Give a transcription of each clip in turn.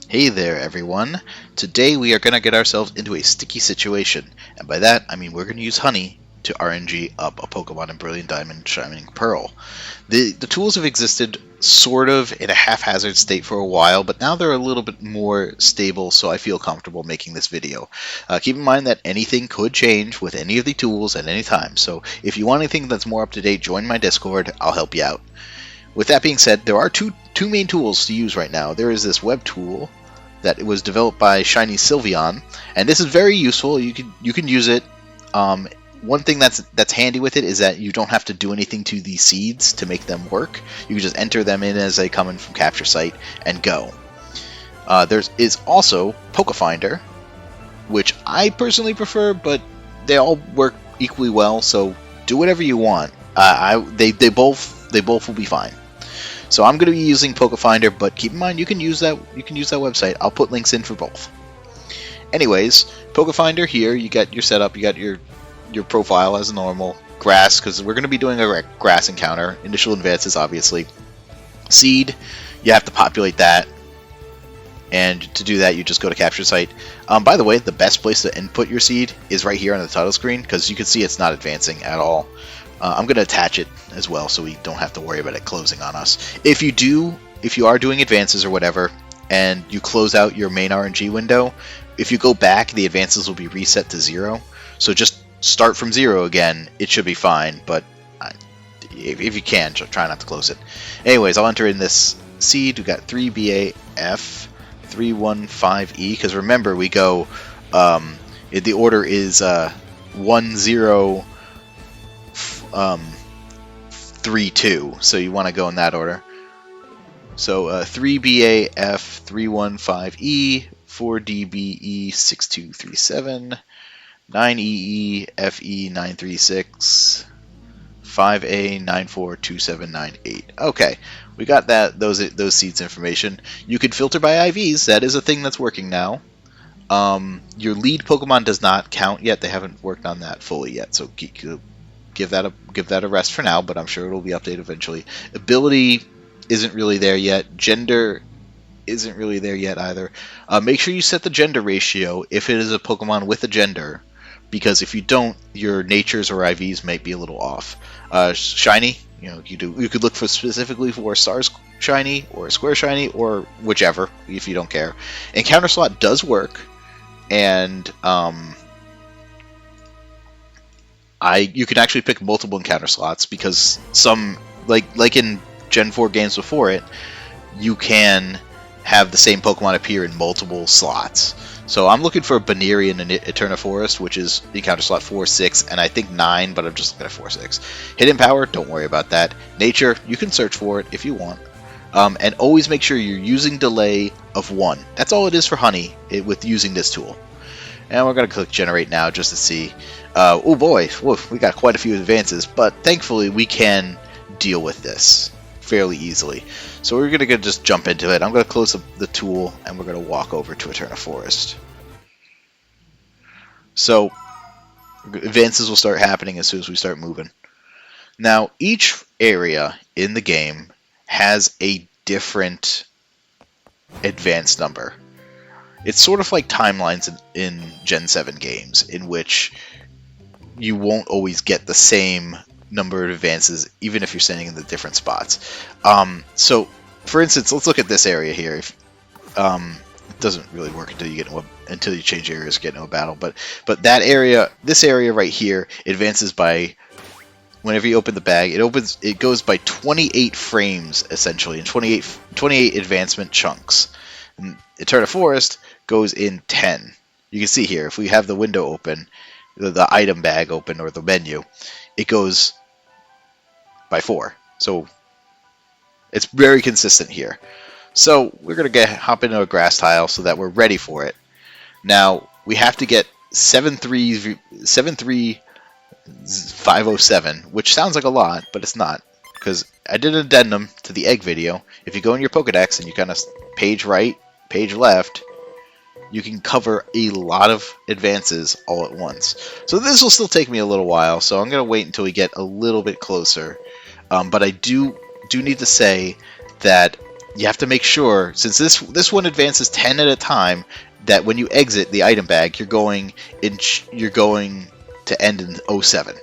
Hey there, everyone. Today we are going to get ourselves into a sticky situation, and by that I mean we're going to use honey to RNG up a Pokemon in Brilliant Diamond, Shining Pearl. The tools have existed sort of in a haphazard state for a while, but now they're a little bit more stable, so I feel comfortable making this video. Keep in mind that anything could change with any of the tools at any time, so if you want anything that's more up to date, join my Discord. I'll help you out. With that being said, there are two main tools to use right now. There is this web tool that was developed by Shiny Sylveon, and this is very useful. You can use it. One thing that's handy with it is that you don't have to do anything to the seeds to make them work. You can just enter them in as they come in from capture site and go. There is also Pokefinder, which I personally prefer, but they all work equally well. So do whatever you want. They both will be fine. So I'm going to be using Pokefinder, but keep in mind you can use that website. I'll put links in for both. Anyways, Pokefinder here, you got your setup, you got your profile as normal. Grass, because we're going to be doing a grass encounter. Initial advances, obviously. Seed, you have to populate that. And to do that, you just go to capture site. By the way, the best place to input your seed is right here on the title screen, because you can see it's not advancing at all. I'm going to attach it as well so we don't have to worry about it closing on us. If you are doing advances or whatever, and you close out your main RNG window, if you go back, the advances will be reset to 0. So just start from 0 again. It should be fine, but if you can, try not to close it. Anyways, I'll enter in this seed. We've got 3BAF, 315E, because remember, we go, the order is 1, 0, 3-2, so you want to go in that order. So 3BAF 315E, 4DBE 6237, 9EE FE 936, 5A 942798. Okay, we got those seeds information. You can filter by IVs. That is a thing that's working now. Your lead Pokemon does not count yet. They haven't worked on that fully yet, so give that a rest for now, but I'm sure it'll be updated eventually. Ability isn't really there yet. Gender isn't really there yet either. Make sure you set the gender ratio if it is a Pokemon with a gender, because if you don't, your natures or IVs might be a little off. Shiny, you could look for specifically for a Stars Shiny or a Square Shiny or whichever if you don't care. Encounter slot does work, and you can actually pick multiple encounter slots, because some, like in Gen 4 games before it, you can have the same Pokemon appear in multiple slots. So I'm looking for Baneri and Eterna Forest, which is encounter slot 4, 6, and I think 9, but I'm just looking at 4, 6. Hidden Power, don't worry about that. Nature, you can search for it if you want. And always make sure you're using delay of 1. That's all it is for Honey with using this tool. And we're going to click Generate now just to see. Oh boy, we got quite a few advances, but thankfully we can deal with this fairly easily. So we're going to just jump into it. I'm going to close the tool, and we're going to walk over to Eterna Forest. So advances will start happening as soon as we start moving. Now, each area in the game has a different advance number. It's sort of like timelines in Gen 7 games, in which you won't always get the same number of advances, even if you're standing in the different spots. So, for instance, let's look at this area here. It doesn't really work until you change areas, get into a battle. But this area right here, advances by, whenever you open the bag, it goes by 28 frames essentially, in 28 advancement chunks. And Eterna Forest goes in 10. You can see here, if we have the window open, the item bag open, or the menu, it goes by 4. So it's very consistent here. So we're going to hop into a grass tile so that we're ready for it. Now, we have to get 73507, which sounds like a lot, but it's not, because I did an addendum to the egg video. If you go in your Pokedex and you kind of page right, page left, you can cover a lot of advances all at once. So this will still take me a little while, so I'm going to wait until we get a little bit closer. But I do need to say that you have to make sure, since this one advances 10 at a time, that when you exit the item bag, you're going to end in 07.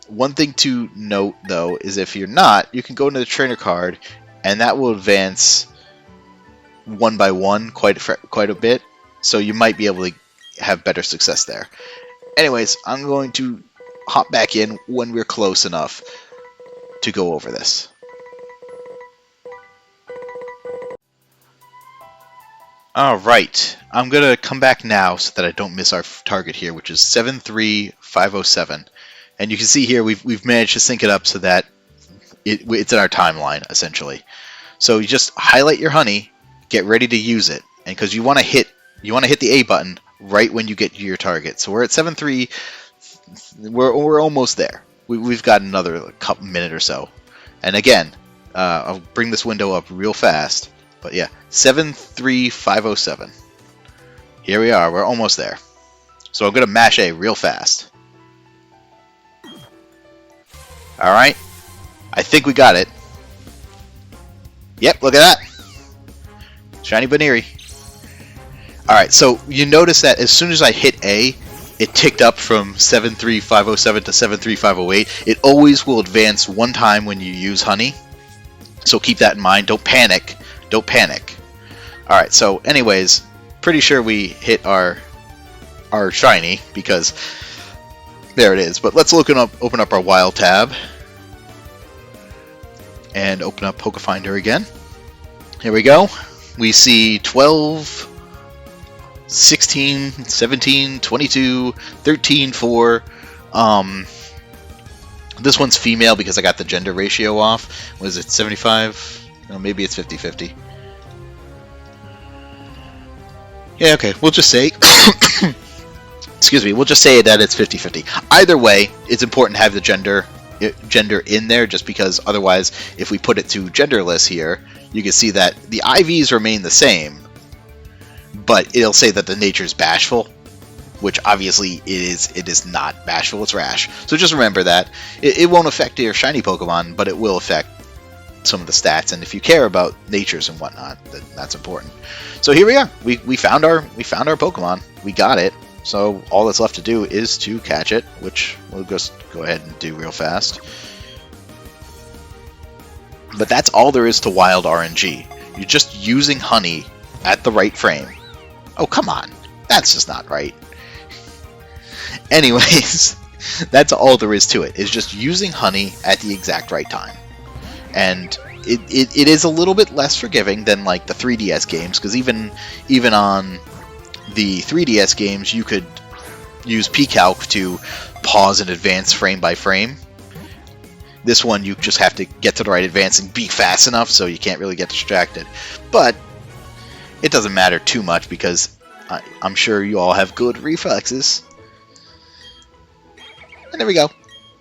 One thing to note, though, is if you're not, you can go into the trainer card, and that will advance one by one quite a bit, so you might be able to have better success there. Anyways, I'm going to hop back in when we're close enough to go over this. Alright, I'm going to come back now so that I don't miss our target here, which is 73507. And you can see here we've managed to sync it up so that it's in our timeline, essentially. So you just highlight your honey, get ready to use it, and because you want to hit the A button right when you get to your target. So we're at 7.3. We're almost there. We've got another couple minute or so. And again, I'll bring this window up real fast. But yeah, 73507. Here we are. We're almost there. So I'm going to mash A real fast. Alright. I think we got it. Yep, look at that. Shiny Baneri. Alright, so you notice that as soon as I hit A, it ticked up from 73507 to 73508. It always will advance one time when you use honey. So keep that in mind. Don't panic. Don't panic. Alright, so anyways, pretty sure we hit our shiny because there it is. But let's open up our wild tab and open up Pokefinder again. Here we go. We see 12, 16, 17, 22, 13, 4. This one's female because I got the gender ratio off. What is it, 75? No, maybe it's 50-50. Yeah, okay. We'll just say... excuse me. We'll just say that it's 50-50. Either way, it's important to have the gender in there, just because otherwise, if we put it to genderless here, you can see that the IVs remain the same, but it'll say that the nature is bashful, which obviously it is not bashful, it's rash. So just remember that. It won't affect your shiny Pokemon, but it will affect some of the stats, and if you care about natures and whatnot, that's important. So here we are. We found our Pokemon. We got it. So all that's left to do is to catch it, which we'll just go ahead and do real fast. But that's all there is to wild RNG. You're just using honey at the right frame. Oh, come on. That's just not right. Anyways, that's all there is to it. Is just using honey at the exact right time. And it is a little bit less forgiving than like the 3DS games, because even on the 3DS games, you could use P-Calc to pause and advance frame by frame. This one, you just have to get to the right advance and be fast enough, so you can't really get distracted. But it doesn't matter too much, because I'm sure you all have good reflexes. And there we go.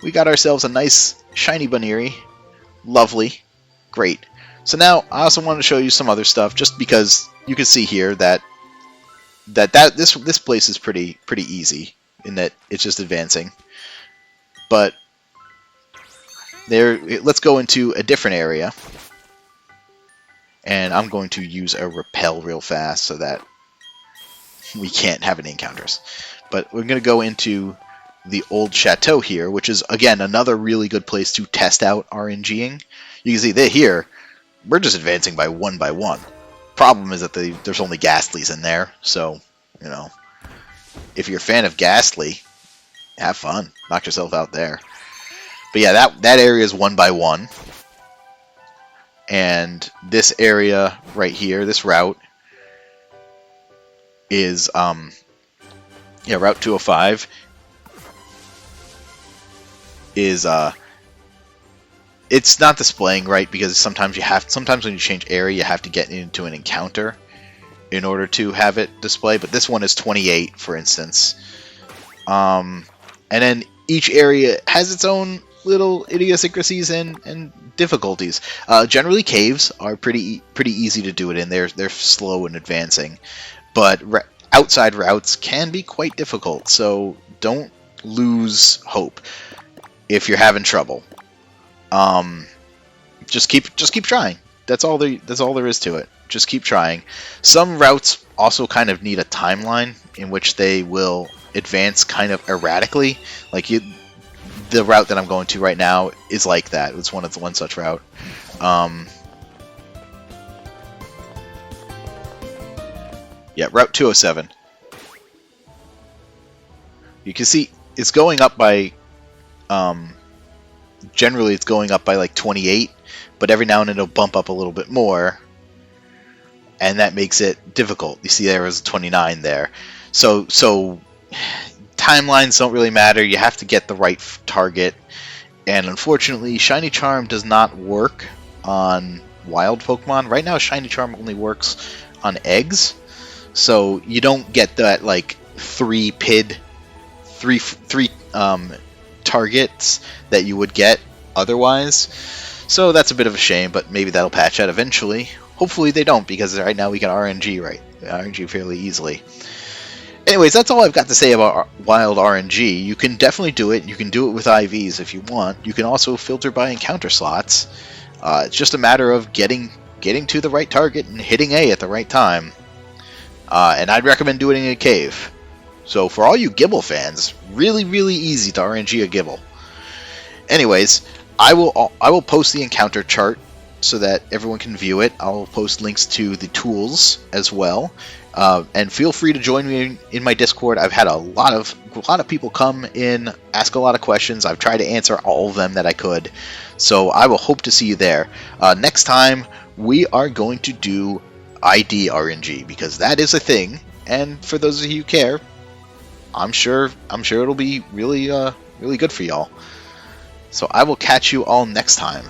We got ourselves a nice shiny Baneri. Lovely. Great. So now, I also want to show you some other stuff, just because you can see here that this place is pretty easy in that it's just advancing. But let's go into a different area, and I'm going to use a repel real fast so that we can't have any encounters. But we're going to go into the old chateau here, which is again another really good place to test out RNGing. You can see that here we're just advancing by one. Problem is that there's only Ghastlies in there, so, you know, if you're a fan of Ghastly, have fun. Knock yourself out there. But yeah, that area is 1x1. And this area right here, this route, is, Route 205 is, it's not displaying right because sometimes when you change area, you have to get into an encounter in order to have it display. But this one is 28, for instance. And then each area has its own little idiosyncrasies and difficulties. Generally, caves are pretty easy to do it in. They're slow in advancing, but outside routes can be quite difficult. So don't lose hope if you're having trouble. Just keep trying. That's all there is to it. Just keep trying. Some routes also kind of need a timeline in which they will advance kind of erratically. Like the route that I'm going to right now is like that. It's one such route. Yeah, Route 207. You can see it's going up by, generally it's going up by like 28, but every now and then it'll bump up a little bit more, and that makes it difficult. You see there was 29 there. So timelines don't really matter. You have to get the right target, and unfortunately Shiny Charm does not work on wild Pokemon. Right now Shiny Charm only works on eggs, so you don't get that like three targets that you would get otherwise. So that's a bit of a shame, but maybe that'll patch out eventually. Hopefully they don't, because right now we can RNG fairly easily. Anyways, that's all I've got to say about wild RNG. You can definitely do it. You can do it with IVs if you want. You can also filter by encounter slots. It's just a matter of getting to the right target and hitting A at the right time. And I'd recommend doing it in a cave. So for all you Gible fans, really, really easy to RNG a Gible. Anyways, I will post the encounter chart so that everyone can view it. I'll post links to the tools as well. And feel free to join me in my Discord. I've had a lot of people come in, ask a lot of questions. I've tried to answer all of them that I could. So I will hope to see you there. Next time, we are going to do ID RNG, because that is a thing. And for those of you who care, I'm sure it'll be really good for y'all. So I will catch you all next time.